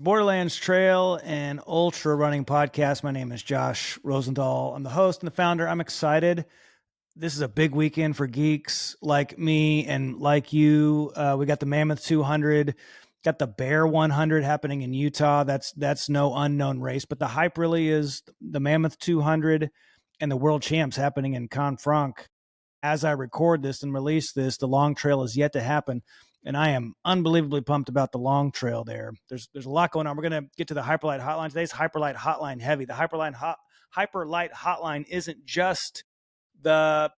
Borderlands Trail and Ultra Running Podcast. My name is Josh Rosenthal. I'm the host and the founder. I'm excited. This is a big weekend for geeks like me and like you. We got the Mammoth 200, got the Bear 100 happening in Utah. That's no unknown race, but the hype really is the Mammoth 200 and the World Champs happening in Confranc. As I record this and release this, the long trail is yet to happen. And I am unbelievably pumped about the long trail there. There's a lot going on. We're going to get to the Hyperlight Hotline. Today's Hyperlight Hotline heavy. The Hyperlight Hotline isn't just the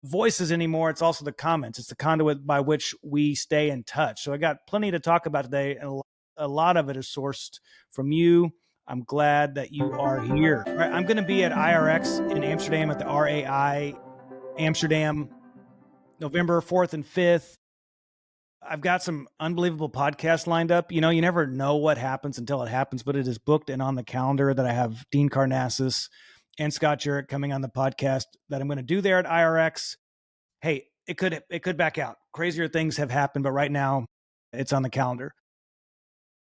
voices anymore. It's also the comments. It's the conduit by which we stay in touch. So I got plenty to talk about today, and a lot of it is sourced from you. I'm glad that you are here. All right, I'm going to be at IRX in Amsterdam at the RAI Amsterdam, November 4th and 5th. I've got some unbelievable podcasts lined up. You know, you never know what happens until it happens, but it is booked and on the calendar that I have Dean Karnassus and Scott Jurek coming on the podcast that I'm going to do there at IRX. Hey, it could back out. Crazier things have happened, but right now it's on the calendar.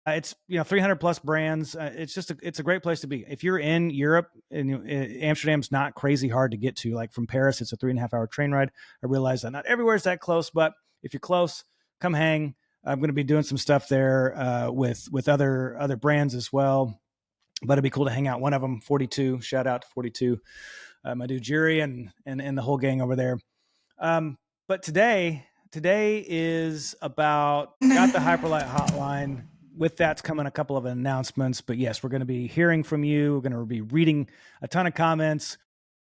It's 300 plus brands. It's a great place to be. If you're in Europe, and Amsterdam's not crazy hard to get to. Like from Paris, it's a 3.5 hour train ride. I realize that not everywhere is that close, but if you're close, come hang. I'm going to be doing some stuff there with other brands as well. But it'd be cool to hang out. One of them, 42. Shout out to 42, my dude Jury and the whole gang over there. But today is about got the Hyperlight Hotline. With that's coming a couple of announcements, but yes, we're going to be hearing from you. We're going to be reading a ton of comments.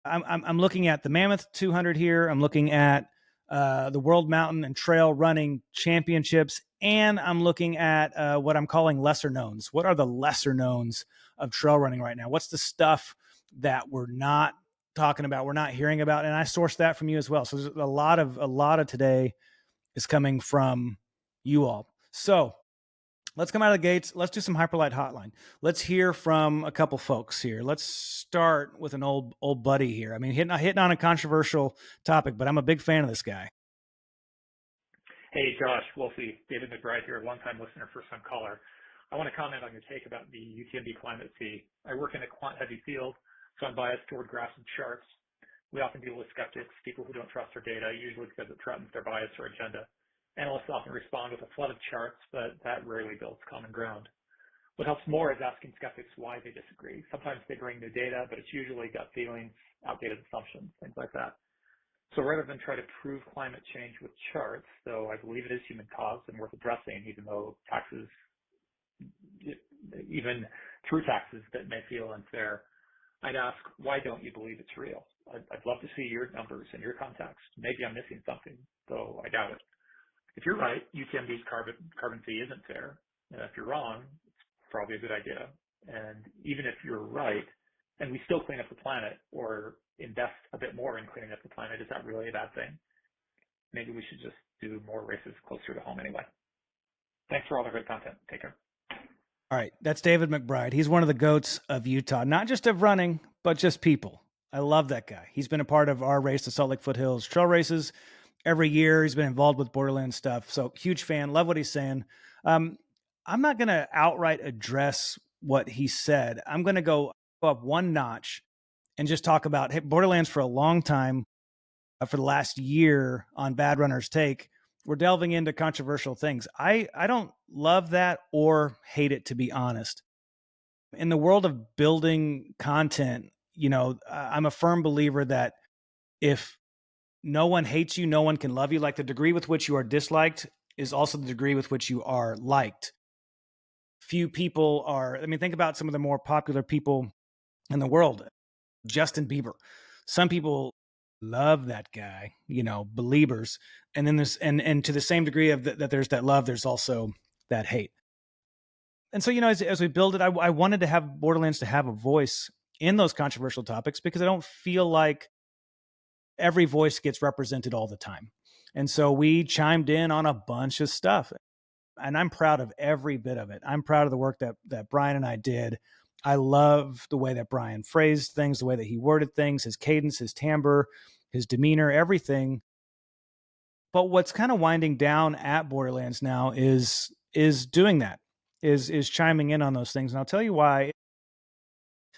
I'm looking at the Mammoth 200 here. I'm looking at the World Mountain and Trail Running Championships, and I'm looking at what I'm calling lesser knowns. What are the lesser knowns of trail running right now? What's the stuff that we're not talking about, we're not hearing about? And I sourced that from you as well. So there's a lot of today is coming from you all. So let's come out of the gates. Let's do some Hyperlight Hotline. Let's hear from a couple folks here. Let's start with an old buddy here. I mean, hitting on a controversial topic, but I'm a big fan of this guy. Hey, Josh, Wolfie, David McBride here, longtime listener, first-time caller. I want to comment on your take about the UTMB climate fee. I work in a quant-heavy field, so I'm biased toward graphs and charts. We often deal with skeptics, people who don't trust our data, usually because it threatens their bias or agenda. Analysts often respond with a flood of charts, but that rarely builds common ground. What helps more is asking skeptics why they disagree. Sometimes they bring new data, but it's usually gut feelings, outdated assumptions, things like that. So rather than try to prove climate change with charts, though I believe it is human caused and worth addressing, even though taxes, even through taxes that may feel unfair, I'd ask, why don't you believe it's real? I'd love to see your numbers and your context. Maybe I'm missing something, though I doubt it. If you're right, UTMB's carbon fee isn't fair. If you're wrong, it's probably a good idea. And even if you're right, and we still clean up the planet or invest a bit more in cleaning up the planet, is that really a bad thing? Maybe we should just do more races closer to home anyway. Thanks for all the great content. Take care. All right, that's David McBride. He's one of the goats of Utah, not just of running, but just people. I love that guy. He's been a part of our race, the Salt Lake Foothills Trail Races. Every year he's been involved with Borderlands stuff. So huge fan, love what he's saying. I'm not going to outright address what he said. I'm going to go up one notch and just talk about Borderlands for a long time, for the last year on Bad Runners Take. We're delving into controversial things. I don't love that or hate it, to be honest. In the world of building content, I'm a firm believer that if no one hates you, no one can love you. Like the degree with which you are disliked is also the degree with which you are liked. Few people are, think about some of the more popular people in the world. Justin Bieber. Some people love that guy, believers. And then there's, and to the same degree of that there's that love, there's also that hate. And so, as we build it, I wanted to have Borderlands to have a voice in those controversial topics because I don't feel like every voice gets represented all the time. And so we chimed in on a bunch of stuff. And I'm proud of every bit of it. I'm proud of the work that Brian and I did. I love the way that Brian phrased things, the way that he worded things, his cadence, his timbre, his demeanor, everything. But what's kind of winding down at Borderlands now is doing that. is chiming in on those things, and I'll tell you why.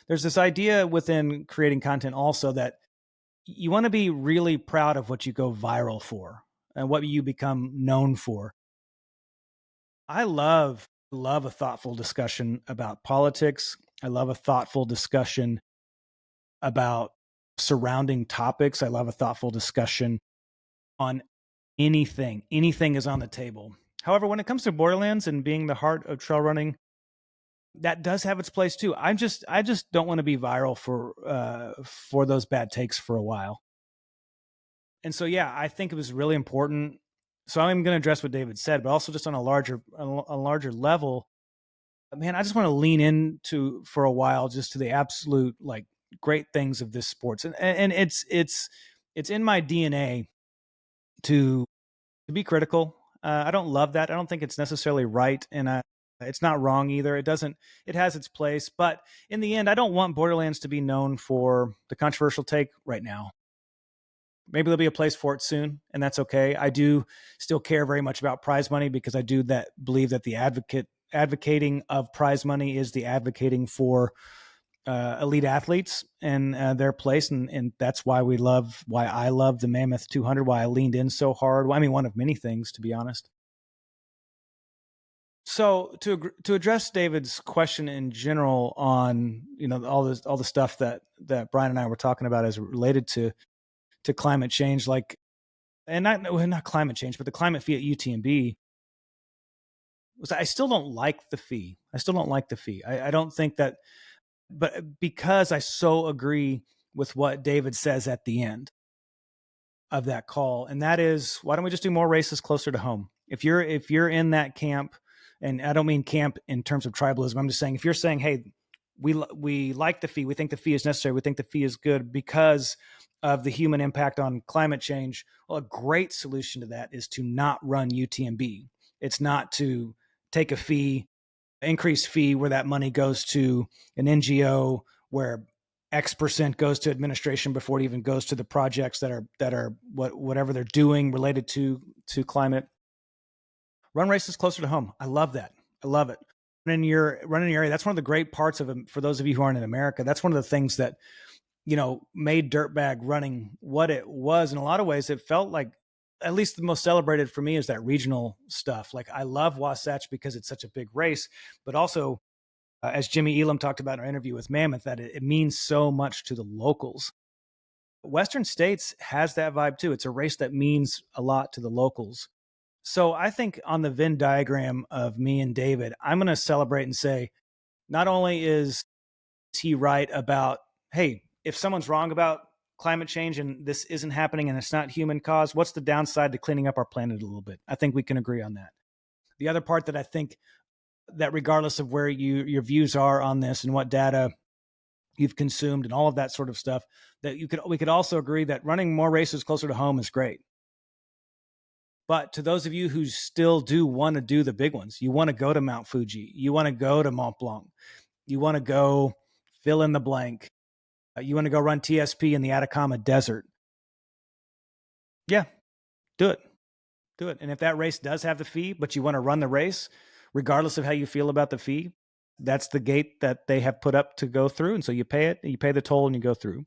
There's this idea within creating content also that you want to be really proud of what you go viral for and what you become known for. I love a thoughtful discussion about politics. I love a thoughtful discussion about surrounding topics. I love a thoughtful discussion on anything. Anything is on the table. However, when it comes to Borderlands and being the heart of trail running, that does have its place too. I just don't want to be viral for those bad takes for a while. And so yeah, I think it was really important. So I'm going to address what David said, but also just on a larger level, man, I just want to lean into for a while just to the absolute like great things of this sports. And it's in my DNA to be critical. I don't love that. I don't think it's necessarily right, and it's not wrong either. It has its place, but in the end, I don't want Borderlands to be known for the controversial take right now. Maybe there'll be a place for it soon, and that's okay. I do still care very much about prize money because I do believe that the advocating of prize money is the advocating for elite athletes and their place, and that's why I love the Mammoth 200. Why I leaned in so hard. Well, I mean, one of many things, to be honest. So to address David's question in general on all the stuff that Brian and I were talking about as related to climate change, like, and not climate change, but the climate fee at UTMB. I still don't like the fee. I don't think that, but because I so agree with what David says at the end of that call, and that is, why don't we just do more races closer to home? If you're in that camp, and I don't mean camp in terms of tribalism, I'm just saying, if you're saying, hey, we like the fee, we think the fee is necessary, we think the fee is good because of the human impact on climate change, well, a great solution to that is to not run UTMB. It's not to take a fee, increased fee, where that money goes to an NGO where X percent goes to administration before it even goes to the projects that are whatever they're doing related to climate. Run races closer to home. I love that. I love it. Running your area. That's one of the great parts of it for those of you who aren't in America. That's one of the things that made dirtbag running what it was. In a lot of ways, it felt like, at least the most celebrated for me, is that regional stuff. Like, I love Wasatch because it's such a big race, but also, as Jimmy Elam talked about in our interview with Mammoth, that it means so much to the locals. Western States has that vibe too. It's a race that means a lot to the locals. So I think on the Venn diagram of me and David, I'm going to celebrate and say, not only is he right about, hey, if someone's wrong about climate change and this isn't happening and it's not human caused, what's the downside to cleaning up our planet a little bit? I think we can agree on that. The other part that I think that, regardless of where your views are on this and what data you've consumed and all of that sort of stuff, that we could also agree that running more races closer to home is great. But to those of you who still do want to do the big ones, you want to go to Mount Fuji, you want to go to Mont Blanc, you want to go fill in the blank, you want to go run TSP in the Atacama Desert. Yeah, do it. Do it. And if that race does have the fee, but you want to run the race, regardless of how you feel about the fee, that's the gate that they have put up to go through. And so you pay it, you pay the toll, and you go through.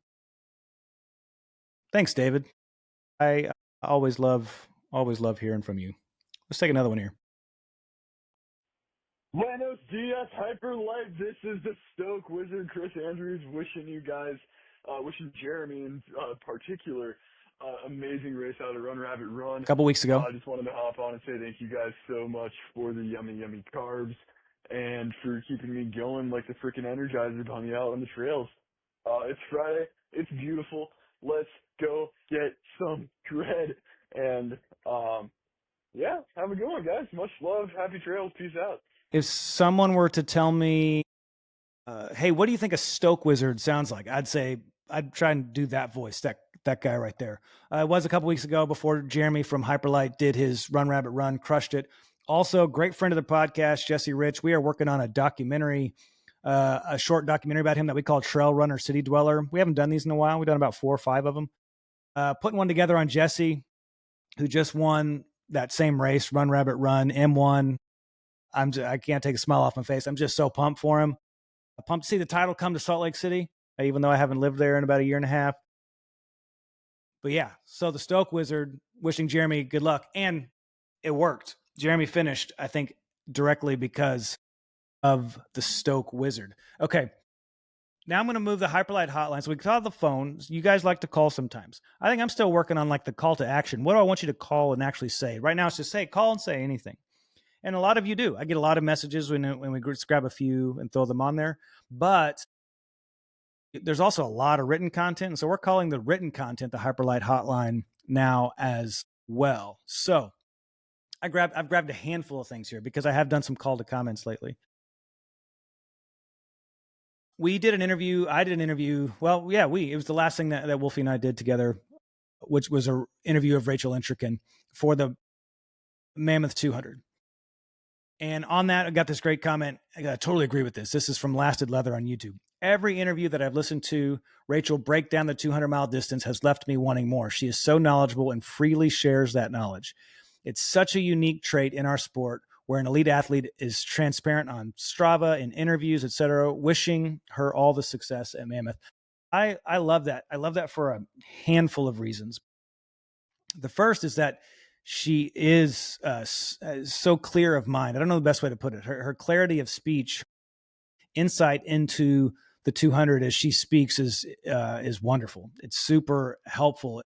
Thanks, David. I always love hearing from you. Let's take another one here. Buenos dias, Hyper Life. This is the Stoke Wizard, Chris Andrews, wishing you guys, wishing Jeremy in particular, amazing race out of Run Rabbit Run. A couple weeks ago. I just wanted to hop on and say thank you guys so much for the yummy, yummy carbs and for keeping me going like the freaking Energizer Bunny out on the trails. It's Friday. It's beautiful. Let's go get some dread. And, yeah, have a good one, guys. Much love. Happy trails. Peace out. If someone were to tell me, hey, what do you think a Stoke Wizard sounds like? I'd say, I'd try and do that voice, that guy right there. It was a couple weeks ago before Jeremy from Hyperlight did his Run Rabbit Run, crushed it. Also, great friend of the podcast, Jesse Rich. We are working on a documentary, a short documentary about him that we call Trail Runner City Dweller. We haven't done these in a while. We've done about 4 or 5 of them. Putting one together on Jesse, who just won that same race, Run Rabbit Run, M1. I can't take a smile off my face. I'm just so pumped for him. I'm pumped to see the title come to Salt Lake City, even though I haven't lived there in about a year and a half. But yeah, so the Stoke Wizard wishing Jeremy good luck, and it worked. Jeremy finished, I think, directly because of the Stoke Wizard. Okay, now I'm going to move the Hyperlight hotline. So we call the phones. You guys like to call sometimes. I think I'm still working on like the call to action. What do I want you to call and actually say? Right now, it's just say, call and say anything. And a lot of you do. I get a lot of messages when we just grab a few and throw them on there. But there's also a lot of written content. And so we're calling the written content the Hyperlight hotline now as well. So I've grabbed a handful of things here because I have done some call to comments lately. We did an interview. I did an interview. Well, yeah, it was the last thing that Wolfie and I did together, which was an interview of Rachel Intrican for the Mammoth 200. And on that, I got this great comment. I totally agree with this. This is from Lasted Leather on YouTube. Every interview that I've listened to Rachel break down the 200-mile distance has left me wanting more. She is so knowledgeable and freely shares that knowledge. It's such a unique trait in our sport where an elite athlete is transparent on Strava, in interviews, etc., wishing her all the success at Mammoth. I love that. I love that for a handful of reasons. The first is that she is so clear of mind. I don't know the best way to put it. Her clarity of speech, insight into the 200 as she speaks is wonderful. It's super helpful. It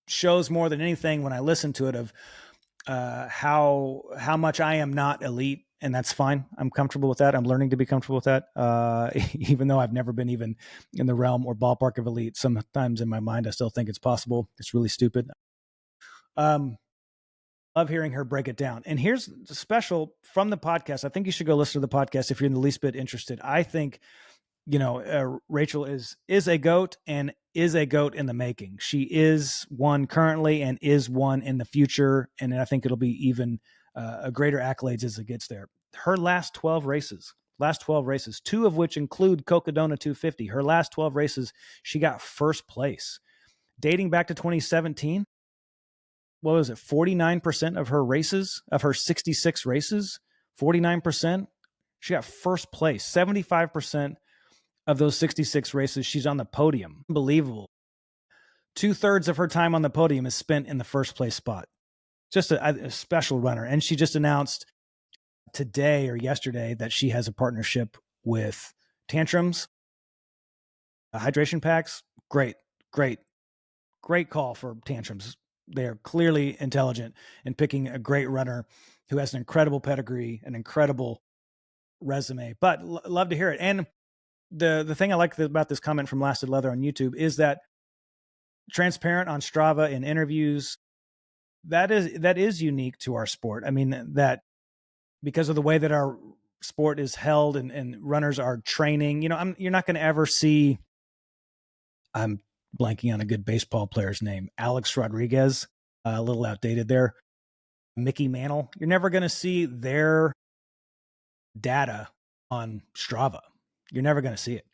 shows more than anything when I listen to it of how much I am not elite, and that's fine. I'm comfortable with that. I'm learning to be comfortable with that, even though I've never been even in the realm or ballpark of elite. Sometimes in my mind, I still think it's possible. It's really stupid. Love hearing her break it down. And here's the special from the podcast. I think you should go listen to the podcast if you're in the least bit interested. I think, Rachel is a GOAT and is a GOAT in the making. She is one currently and is one in the future. And I think it'll be even a greater accolades as it gets there. Her last 12 races, two of which include Cocodona 250. Her last 12 races, she got first place. Dating back to 2017, what was it? 49% of her races, of her 66 races, 49%, she got first place. 75% of those 66 races, she's on the podium. Unbelievable. 2/3 of her time on the podium is spent in the first place spot. Just a special runner. And she just announced today or yesterday that she has a partnership with Tantrums, hydration packs. Great call for Tantrums. They are clearly intelligent in picking a great runner who has an incredible pedigree, an incredible resume. But love to hear it. And the thing I like about this comment from Lasted Leather on YouTube is that transparent on Strava in interviews, that is unique to our sport. I mean, that because of the way that our sport is held and runners are training, you're not going to ever see, I'm blanking on a good baseball player's name, Alex Rodriguez, a little outdated there, Mickey Mantle. You're never going to see their data on Strava. You're never going to see it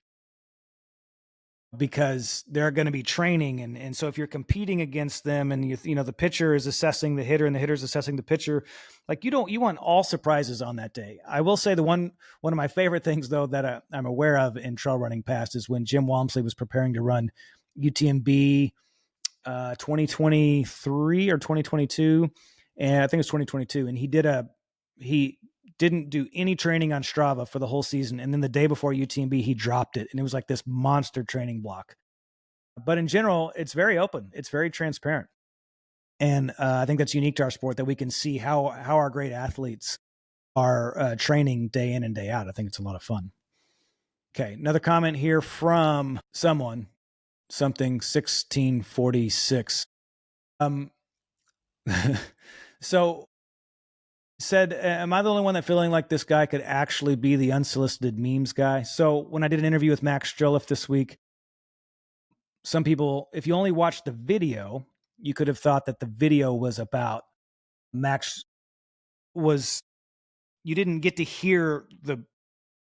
because they're going to be training. And so if you're competing against them and the pitcher is assessing the hitter and the hitter's assessing the pitcher, like you want all surprises on that day. I will say one of my favorite things though, that I'm aware of in trail running past is when Jim Walmsley was preparing to run UTMB 2023 or 2022. And I think it's 2022. And he didn't do any training on Strava for the whole season. And then the day before UTMB, he dropped it. And it was like this monster training block. But in general, it's very open. It's very transparent. And I think that's unique to our sport, that we can see how our great athletes are training day in and day out. I think it's a lot of fun. Okay, another comment here from something 1646. So said, am I the only one that feeling like this guy could actually be the unsolicited memes guy? So when I did an interview with Max Joliffe this week, some people, if you only watched the video, you could have thought that the video was about Max. You didn't get to hear the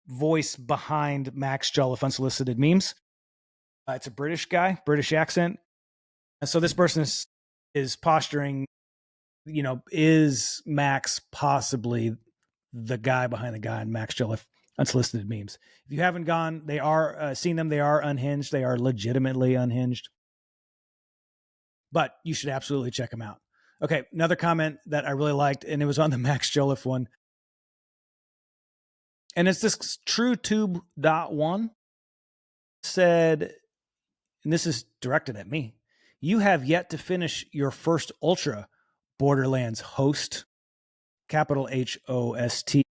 voice behind Max Joliffe unsolicited memes. It's a British guy, British accent. And so this person is posturing, is Max possibly the guy behind the guy in Max Joliffe unsolicited memes. If you haven't gone, they are seen them. They are unhinged. They are legitimately unhinged. But you should absolutely check them out. Okay, another comment that I really liked, and it was on the Max Joliffe one. And it's this TrueTube.1 said, and this is directed at me, you have yet to finish your first Ultra, Borderlands host, capital HOST.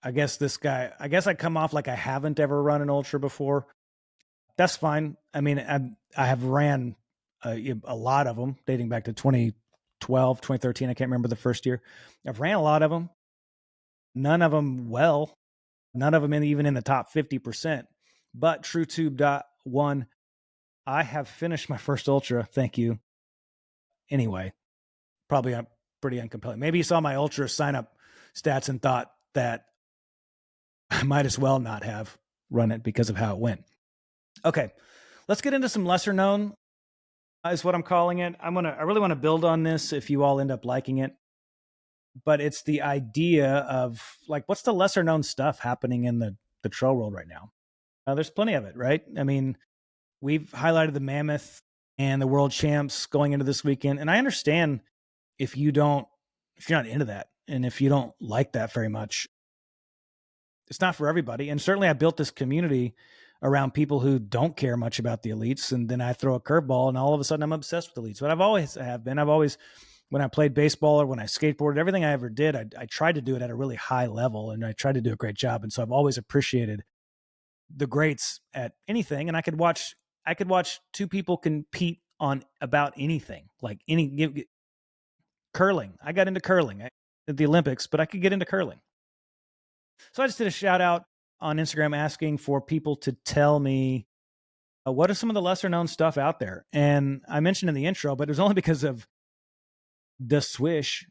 I guess I come off like I haven't ever run an Ultra before. That's fine. I mean, I have ran a lot of them dating back to 2012, 2013. I can't remember the first year. I've ran a lot of them. None of them well. None of them even in the top 50%. But TrueTube.1, I have finished my first Ultra. Thank you. Anyway, probably pretty uncompelling. Maybe you saw my Ultra sign up stats and thought that I might as well not have run it because of how it went. Okay, let's get into some lesser known, is what I'm calling it. I really want to build on this if you all end up liking it. But it's the idea of like, what's the lesser known stuff happening in the trail world right now? There's plenty of it, right? I mean, we've highlighted the Mammoth and the world champs going into this weekend. And I understand if you're not into that and if you don't like that very much, it's not for everybody. And certainly I built this community around people who don't care much about the elites. And then I throw a curveball and all of a sudden I'm obsessed with elites. But I've always been. When I played baseball or when I skateboarded, everything I ever did, I tried to do it at a really high level and I tried to do a great job. And so I've always appreciated the greats at anything. And I could watch two people compete on about anything, like curling. I got into curling at the Olympics, but I could get into curling. So I just did a shout out on Instagram asking for people to tell me what are some of the lesser known stuff out there. And I mentioned in the intro, but it was only because of the swish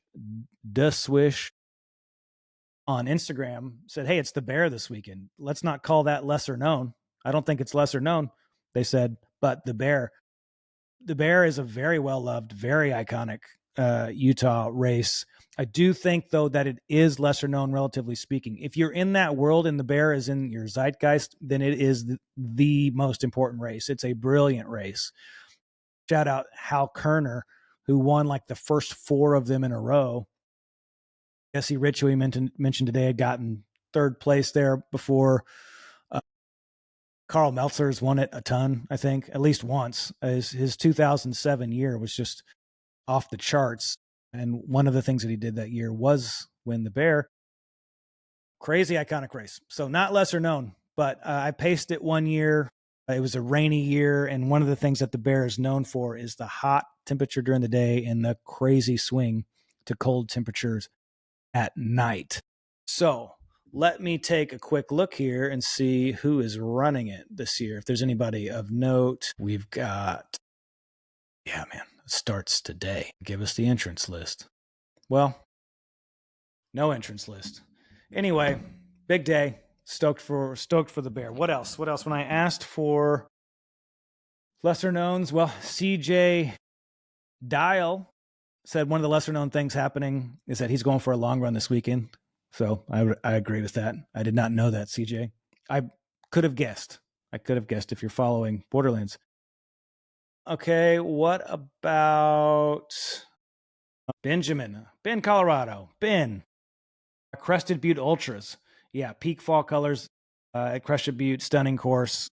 on Instagram said, hey, it's the bear this weekend. Let's not call that lesser known. I don't think it's lesser known, they said, but the bear is a very well-loved, very iconic Utah race. I do think, though, that it is lesser known, relatively speaking. If you're in that world and the bear is in your zeitgeist, then it is the most important race. It's a brilliant race. Shout out Hal Kerner, who won like the first 4 of them in a row. Jesse Rich, who he mentioned today, had gotten 3rd place there before. Carl Meltzer's won it a ton, I think, at least once. His 2007 year was just off the charts. And one of the things that he did that year was win the bear. Crazy iconic race. So not lesser known, but I paced it one year. It was a rainy year. And one of the things that the bear is known for is the hot temperature during the day and the crazy swing to cold temperatures at night. So let me take a quick look here and see who is running it this year. If there's anybody of note, we've got, it starts today. Give us the entrance list. Well, no entrance list. Anyway, big day. Stoked for the bear. What else? When I asked for lesser knowns, well, CJ Dial said one of the lesser known things happening is that he's going for a long run this weekend. So I agree with that. I did not know that, CJ. I could have guessed if you're following Borderlands. Okay, what about Benjamin? Ben, Colorado. Ben. Crested Butte Ultras. Yeah, peak fall colors at Crested Butte. Stunning course.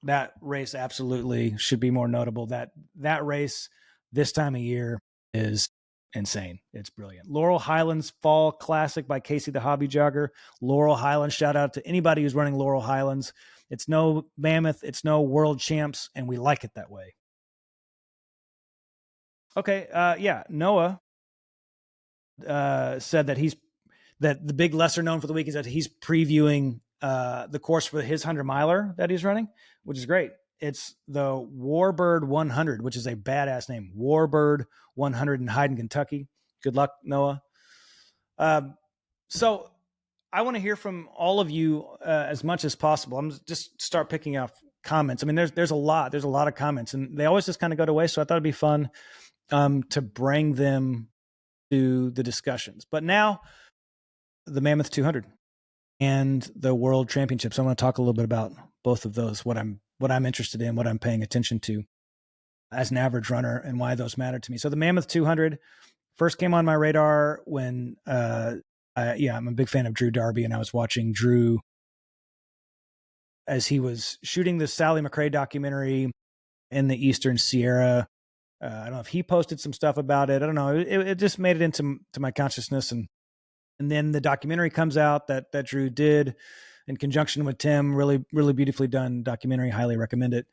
That race absolutely should be more notable. That race this time of year is insane. It's brilliant. Laurel Highlands Fall Classic by Casey the Hobby Jogger. Laurel Highlands, shout out to anybody who's running Laurel Highlands. It's no Mammoth, it's no world champs, and we like it that way. Okay, Noah said that the big lesser known for the week is that he's previewing the course for his 100-miler that he's running, which is great. It's the Warbird 100, which is a badass name. Warbird 100 in Hyden, Kentucky. Good luck, Noah. So I want to hear from all of you as much as possible. I'm just start picking up comments. I mean, there's a lot of comments, and they always just kind of go to waste. So I thought it'd be fun to bring them to the discussions. But now the Mammoth 200 and the World Championships. I want to talk a little bit about both of those, what I'm interested in, what I'm paying attention to as an average runner, and why those matter to me. So the Mammoth 200 first came on my radar when, I'm a big fan of Drew Darby, and I was watching Drew as he was shooting the Sally McRae documentary in the Eastern Sierra. I don't know if he posted some stuff about it. I don't know. It just made it into my consciousness, and then the documentary comes out that Drew did in conjunction with Tim. Really, really beautifully done documentary. Highly recommend it.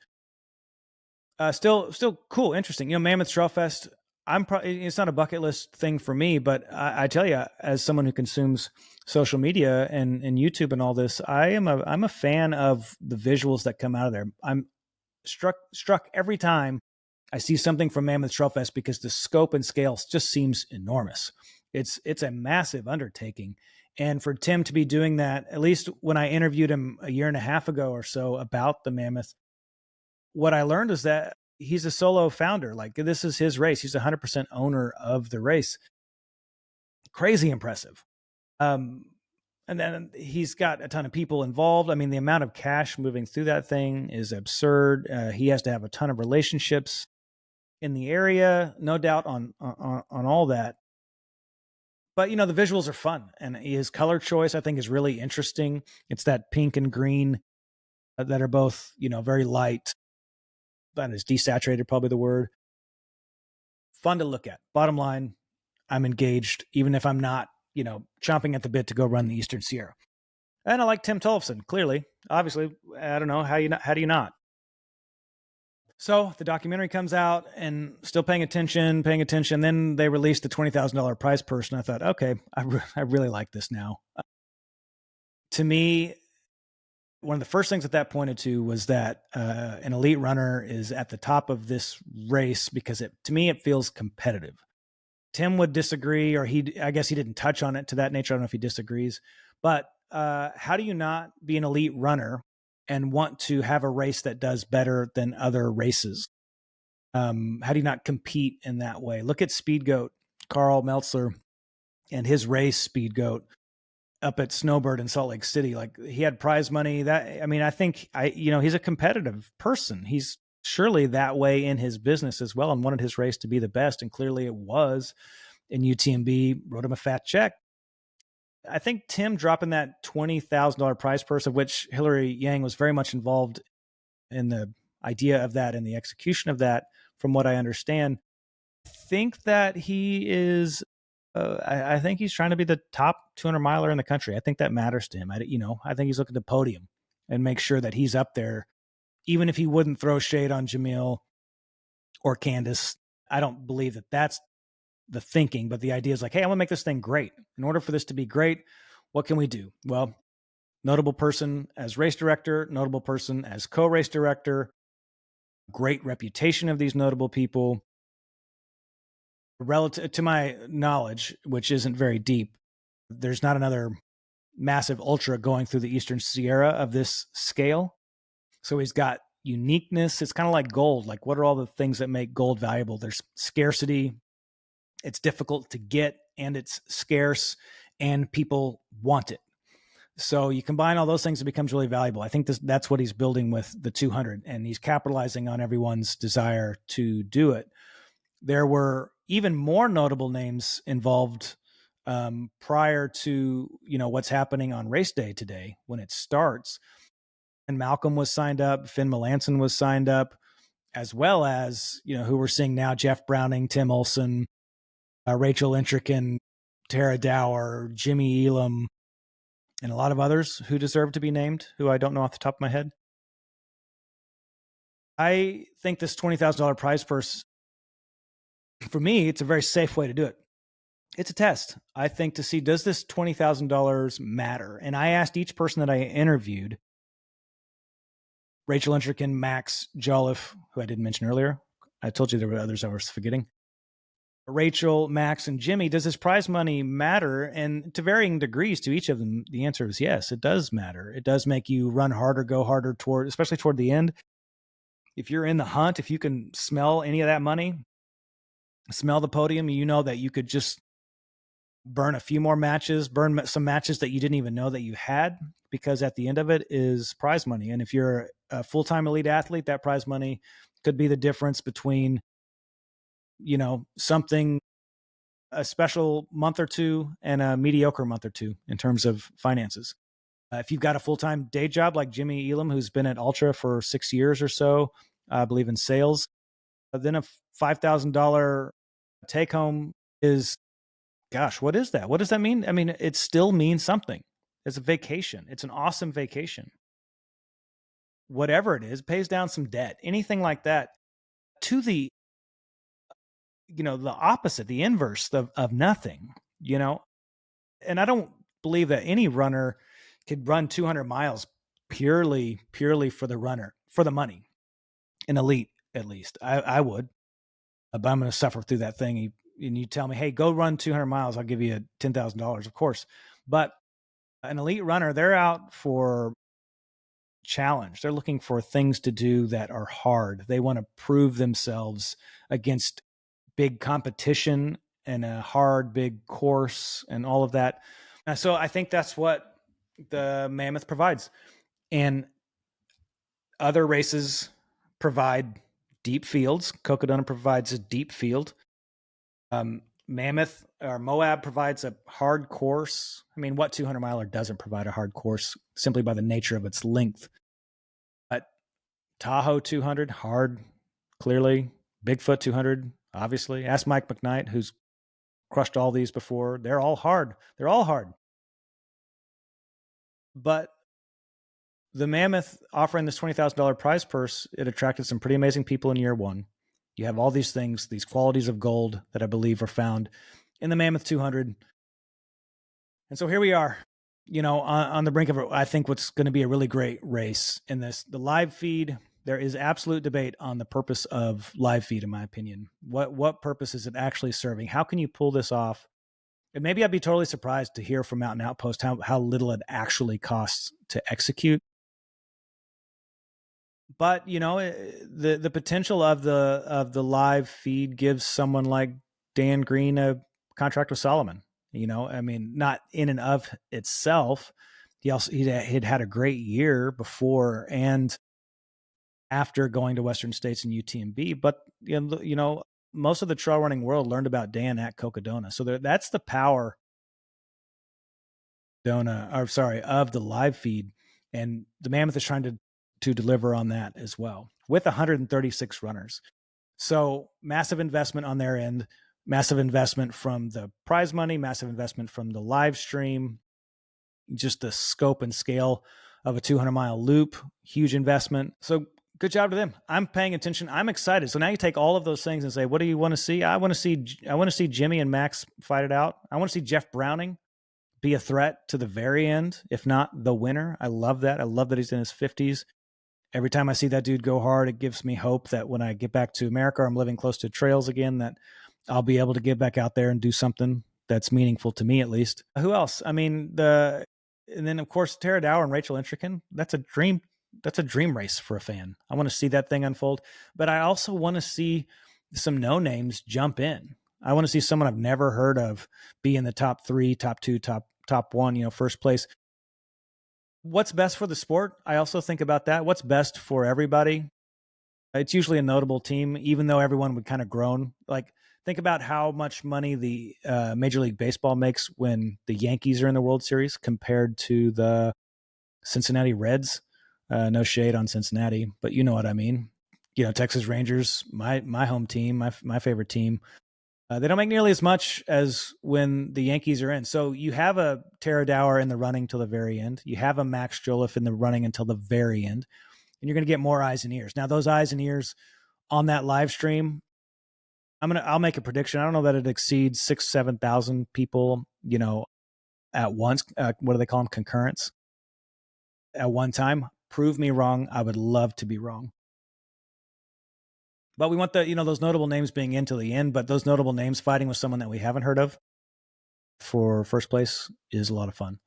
Still cool, interesting. Mammoth Trail Fest. It's not a bucket list thing for me, but I tell you, as someone who consumes social media and YouTube and all this, I'm a fan of the visuals that come out of there. I'm struck every time I see something from Mammoth Trail Fest because the scope and scale just seems enormous. It's a massive undertaking. And for Tim to be doing that, at least when I interviewed him a year and a half ago or so about the Mammoth, what I learned is that he's a solo founder. Like, this is his race. He's 100% owner of the race. Crazy impressive. And then he's got a ton of people involved. I mean, the amount of cash moving through that thing is absurd. He has to have a ton of relationships in the area, no doubt on all that. But the visuals are fun, and his color choice I think is really interesting. It's that pink and green that are both very light. That is desaturated, probably the word. Fun to look at. Bottom line, I'm engaged, even if I'm not chomping at the bit to go run the Eastern Sierra. And I like Tim Tollefson, clearly. Obviously, I don't know how do you not. So the documentary comes out, and still paying attention. Then they released the $20,000 prize purse, and I thought, okay, I really like this now. To me, one of the first things that pointed to was that an elite runner is at the top of this race because to me it feels competitive. Tim would disagree, or I guess he didn't touch on it to that nature. I don't know if he disagrees, but how do you not be an elite runner and want to have a race that does better than other races? How do you not compete in that way? Look at Speed Goat, Carl Meltzer, and his race Speed Goat up at Snowbird in Salt Lake City. Like, he had prize money. I think he's a competitive person. He's surely that way in his business as well, and wanted his race to be the best. And clearly it was. In UTMB, wrote him a fat check. I think Tim dropping that $20,000 prize purse, of which Hillary Yang was very much involved in the idea of that and the execution of that, from what I understand, I think that he is I think he's trying to be the top 200 miler in the country. I think that matters to him. I think he's looking to podium and make sure that he's up there, even if he wouldn't throw shade on Jamil or Candace. I don't believe that that's the thinking, but the idea is like, hey, I want to make this thing great. In order for this to be great, what can we do? Well, notable person as race director, notable person as co-race director, great reputation of these notable people. Relative to my knowledge, which isn't very deep, there's not another massive ultra going through the Eastern Sierra of this scale. So he's got uniqueness. It's kind of like gold. Like, what are all the things that make gold valuable? There's scarcity. It's difficult to get, and it's scarce, and people want it. So you combine all those things, it becomes really valuable. I think that's what he's building with the 200, and he's capitalizing on everyone's desire to do it. There were even more notable names involved prior to what's happening on race day today when it starts. And Malcolm was signed up, Finn Melanson was signed up, as well as who we're seeing now: Jeff Browning, Tim Olson, Rachel Intrican, Tara Dower, Jimmy Elam, and a lot of others who deserve to be named, who I don't know off the top of my head. I think this $20,000 prize purse, for me, it's a very safe way to do it. It's a test, I think, to see, does this $20,000 matter? And I asked each person that I interviewed, Rachel Intrican, Max Jolliffe, who I didn't mention earlier. I told you there were others I was forgetting. Rachel, Max, and Jimmy, does this prize money matter? And to varying degrees to each of them, the answer is yes, it does matter. It does make you run harder, go harder especially toward the end. If you're in the hunt, if you can smell any of that money, smell the podium, that you could just burn a few more matches, burn some matches that you didn't even know that you had, because at the end of it is prize money. And if you're a full-time elite athlete, that prize money could be the difference between, something, a special month or two and a mediocre month or two in terms of finances. If you've got a full-time day job like Jimmy Elam, who's been at Ultra for 6 years or so, I believe in sales, then a $5,000 take home is, gosh, what is that? What does that mean? I mean, it still means something. It's a vacation. It's an awesome vacation. Whatever it is, pays down some debt, anything like that, to the, the opposite, the inverse of nothing, and I don't believe that any runner could run 200 miles purely for the runner, for the money. An elite, at least. I would, but I'm going to suffer through that thing. And you tell me, hey, go run 200 miles. I'll give you $10,000, of course. But an elite runner, they're out for challenge. They're looking for things to do that are hard. They want to prove themselves against big competition and a hard, big course and all of that. So I think that's what the Mammoth provides. And other races provide deep fields. Cocodona provides a deep field. Mammoth or Moab provides a hard course. I mean, what 200 miler doesn't provide a hard course simply by the nature of its length? But Tahoe 200, hard, clearly. Bigfoot 200, obviously. Ask Mike McKnight, who's crushed all these before. They're all hard. They're all hard. But the Mammoth offering this $20,000 prize purse, it attracted some pretty amazing people in year one. You have all these things, these qualities of gold that I believe are found in the Mammoth 200. And so here we are, on the brink of, I think, what's going to be a really great race in this. The live feed, there is absolute debate on the purpose of live feed, in my opinion. What purpose is it actually serving? How can you pull this off? And maybe I'd be totally surprised to hear from Mountain Outpost how little it actually costs to execute. But the potential of the live feed gives someone like Dan Green a contract with Solomon. I mean, not in and of itself. He'd had a great year before and after going to Western States and UTMB, but most of the trail running world learned about Dan at Cocodona. So that's the power of the live feed, and the Mammoth is trying to deliver on that as well with 136 runners. So massive investment on their end, massive investment from the prize money, massive investment from the live stream, just the scope and scale of a 200-mile loop, huge investment. So good job to them. I'm paying attention. I'm excited. So now you take all of those things and say, what do you want to see? I want to see Jimmy and Max fight it out. I want to see Jeff Browning be a threat to the very end, if not the winner. I love that. I love that he's in his 50s. Every time I see that dude go hard, it gives me hope that when I get back to America, I'm living close to trails again, that I'll be able to get back out there and do something that's meaningful to me, at least. Who else? I mean, and then of course, Tara Dower and Rachel Intrican. That's a dream race for a fan. I want to see that thing unfold, but I also want to see some no names jump in. I want to see someone I've never heard of be in the top 3, top 2, top 1, first place. What's best for the sport? I also think about that. What's best for everybody? It's usually a notable team, even though everyone would kind of groan. Like, think about how much money the Major League Baseball makes when the Yankees are in the World Series compared to the Cincinnati Reds. No shade on Cincinnati, but you know what I mean. Texas Rangers, my home team, my favorite team. They don't make nearly as much as when the Yankees are in. So you have a Tara Dower in the running till the very end. You have a Max Joliffe in the running until the very end. And you're going to get more eyes and ears. Now, those eyes and ears on that live stream, I'll make a prediction. I don't know that it exceeds 6,000-7,000 people, at once. What do they call them? Concurrents at one time. Prove me wrong. I would love to be wrong. But we want those notable names being in till the end, but those notable names fighting with someone that we haven't heard of for first place is a lot of fun.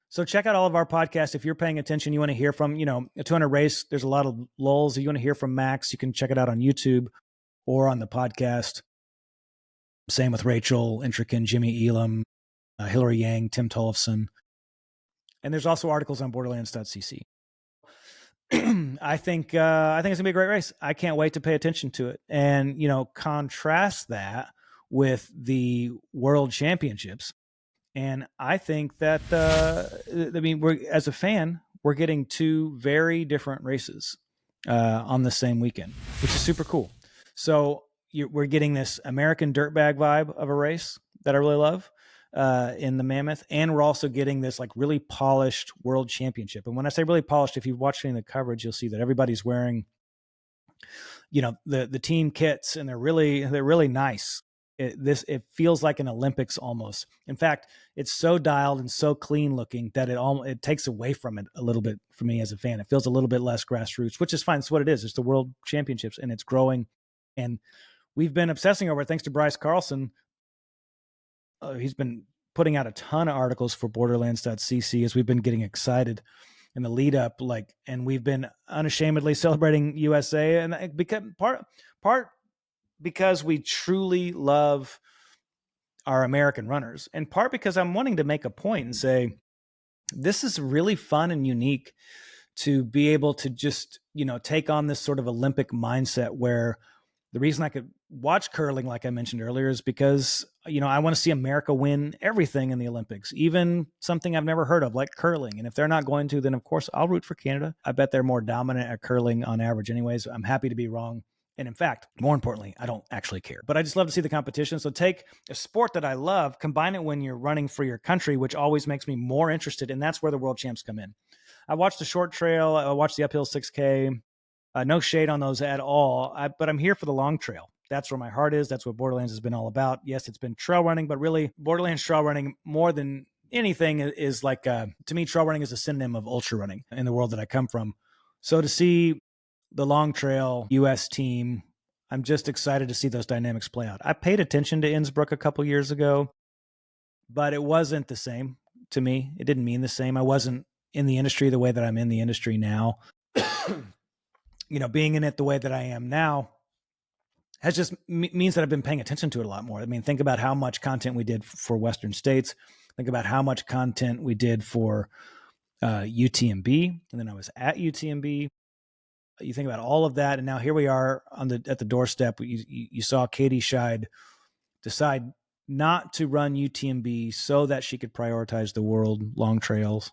So check out all of our podcasts. If you're paying attention, you want to hear from, a 200 race, there's a lot of lulls. You want to hear from Max, you can check it out on YouTube or on the podcast. Same with Rachel, Intrican, Jimmy Elam, Hillary Yang, Tim Tollefson. And there's also articles on borderlands.cc. I think it's gonna be a great race. I can't wait to pay attention to it. And contrast that with the World Championships. And I think that we're, as a fan, we're getting two very different races on the same weekend, which is super cool. So we're getting this American dirtbag vibe of a race that I really love in the Mammoth, and we're also getting this like really polished World Championship. And when I say really polished, if you've watched any of the coverage, you'll see that everybody's wearing, the team kits, and they're really nice. It feels like an Olympics almost. In fact, it's so dialed and so clean looking that it takes away from it a little bit for me as a fan. It feels a little bit less grassroots, which is fine. It's what it is. It's the World Championships, and it's growing. And we've been obsessing over it thanks to Bryce Carlson. He's been putting out a ton of articles for Borderlands.cc as we've been getting excited in the lead up, and we've been unashamedly celebrating USA, and it became part because we truly love our American runners, and part because I'm wanting to make a point and say, this is really fun and unique to be able to just, take on this sort of Olympic mindset where the reason I could watch curling, like I mentioned earlier, is because, I want to see America win everything in the Olympics, even something I've never heard of like curling. And if they're not going to, then of course I'll root for Canada. I bet they're more dominant at curling on average anyways. I'm happy to be wrong. And in fact, more importantly, I don't actually care, but I just love to see the competition. So take a sport that I love, combine it when you're running for your country, which always makes me more interested. And that's where the world champs come in. I watched the short trail. I watched the uphill 6K. No shade on those at all, but I'm here for the long trail. That's where my heart is. That's what Borderlands has been all about. Yes, it's been trail running, but really Borderlands trail running more than anything is like, to me, trail running is a synonym of ultra running in the world that I come from. So to see the long trail U.S. team, I'm just excited to see those dynamics play out. I paid attention to Innsbruck a couple years ago, but it wasn't the same to me. It didn't mean the same. I wasn't in the industry the way that I'm in the industry now. Being in it the way that I am now has just means that I've been paying attention to it a lot more. I mean, think about how much content we did for Western States. Think about how much content we did for UTMB, and then I was at UTMB. You think about all of that, and now here we are at the doorstep. You saw Katie Scheid decide not to run UTMB so that she could prioritize the world long trails.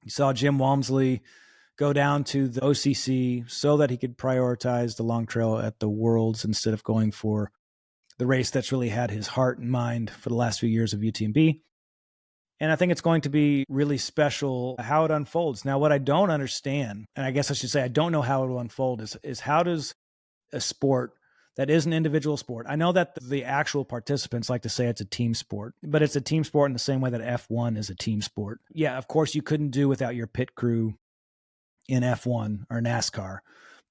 You saw Jim Walmsley go down to the OCC so that he could prioritize the long trail at the Worlds instead of going for the race that's really had his heart and mind for the last few years of UTMB. And I think it's going to be really special how it unfolds. Now, what I don't understand, and I guess I should say I don't know how it will unfold, is how does a sport that is an individual sport, I know that the actual participants like to say it's a team sport, but it's a team sport in the same way that F1 is a team sport. Yeah, of course you couldn't do without your pit crew in F1 or NASCAR,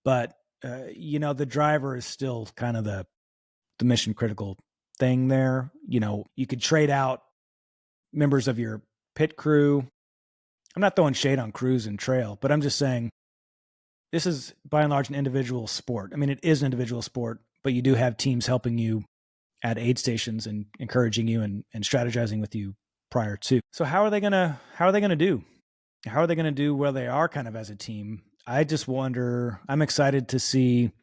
but the driver is still kind of the mission critical thing there. You could trade out members of your pit crew. I'm not throwing shade on crews and trail, but I'm just saying this is by and large an individual sport. I mean, it is an individual sport, but you do have teams helping you at aid stations and encouraging you and strategizing with you prior to. So how are they gonna do? How are they going to do where they are kind of as a team? I just wonder. I'm excited to see,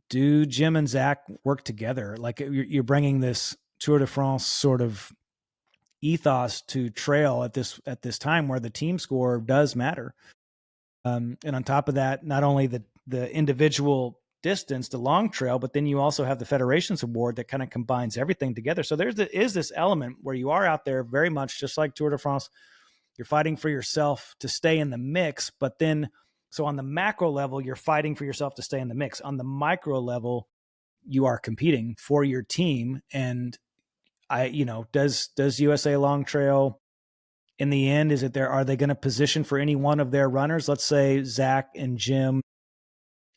do Jim and Zach work together? Like you're bringing this Tour de France sort of ethos to trail at this time where the team score does matter. And on top of that, not only the individual distance, the long trail, but then you also have the Federations Award that kind of combines everything together. So is this element where you are out there very much just like Tour de France. You're fighting for yourself to stay in the mix, but then, so on the macro level, you're fighting for yourself to stay in the mix. On the micro level, you are competing for your team. And does USA Long Trail in the end, are they going to position for any one of their runners? Let's say Zach and Jim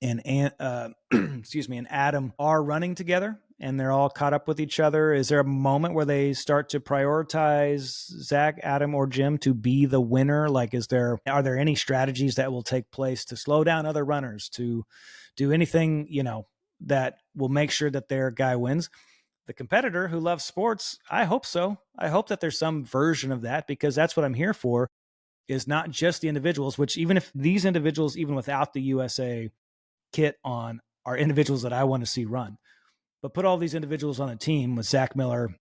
and and Adam are running together and they're all caught up with each other. Is there a moment where they start to prioritize Zach, Adam, or Jim to be the winner? Like, are there any strategies that will take place to slow down other runners, to do anything, that will make sure that their guy wins? the competitor who loves sports, I hope so. I hope that there's some version of that, because that's what I'm here for, is not just the individuals, which even if these individuals, even without the USA kit on, are individuals that I want to see run. But put all these individuals on a team with Zach Miller,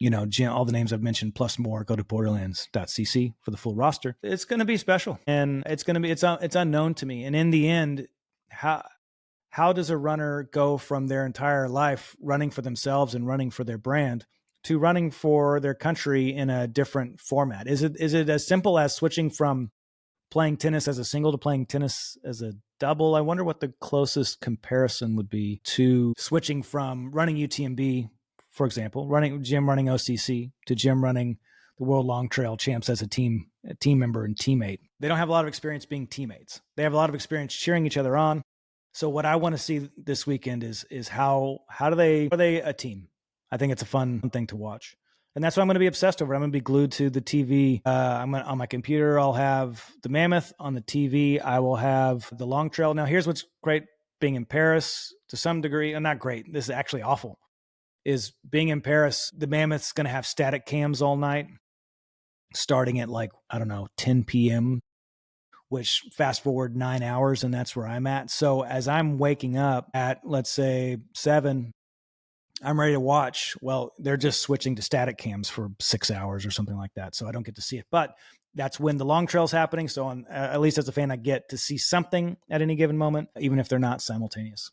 Jim, all the names I've mentioned plus more. Go to borderlands.cc for the full roster. It's going to be special, and it's unknown to me. And in the end, how does a runner go from their entire life running for themselves and running for their brand to running for their country in a different format? Is it as simple as switching from playing tennis as a single to playing tennis as a double? I wonder what the closest comparison would be to switching from running UTMB, for example, Jim running OCC, to Jim running the World Long Trail Champs as a team member and teammate. They don't have a lot of experience being teammates. They have a lot of experience cheering each other on. So what I want to see this weekend is how are they a team? I think it's a fun thing to watch. And that's what I'm going to be obsessed over. I'm going to be glued to the TV. On my computer, I'll have the Mammoth. On the TV, I will have the Long Trail. Now, here's what's great being in Paris to some degree. Not great. This is actually awful. Is being in Paris, the Mammoth's going to have static cams all night, starting at 10 p.m., which fast forward 9 hours, and that's where I'm at. So as I'm waking up at, let's say, 7, I'm ready to watch. Well, they're just switching to static cams for 6 hours or something like that. So I don't get to see it. But that's when the long trail's happening. So at least as a fan, I get to see something at any given moment, even if they're not simultaneous.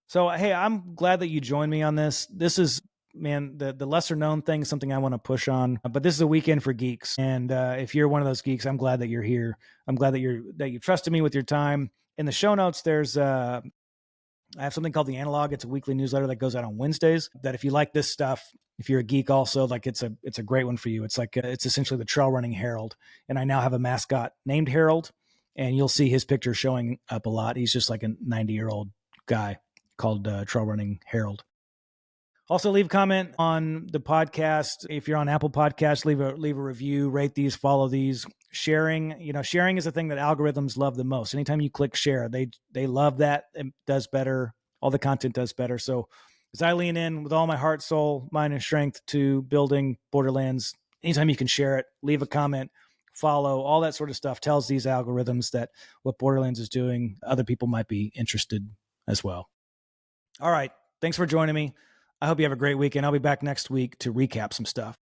So, hey, I'm glad that you joined me on this. This is, man, the lesser known thing is something I want to push on, but this is a weekend for geeks. And if you're one of those geeks, I'm glad that you're here. I'm glad that you trusted me with your time. In the show notes, there's I have something called The Analog. It's a weekly newsletter that goes out on Wednesdays, that if you like this stuff, if you're a geek also, it's a great one for you. It's it's essentially the Trail Running Herald. And I now have a mascot named Harold, and you'll see his picture showing up a lot. He's just like a 90-year-old guy called Trail Running Herald. Also, leave a comment on the podcast. If you're on Apple Podcasts, leave a review, rate these, follow these. Sharing, sharing is the thing that algorithms love the most. Anytime you click share, they love that. It does better. All the content does better. So as I lean in with all my heart, soul, mind, and strength to building Borderlands, anytime you can share it, leave a comment, follow, all that sort of stuff tells these algorithms that what Borderlands is doing, other people might be interested as well. All right. Thanks for joining me. I hope you have a great weekend. I'll be back next week to recap some stuff.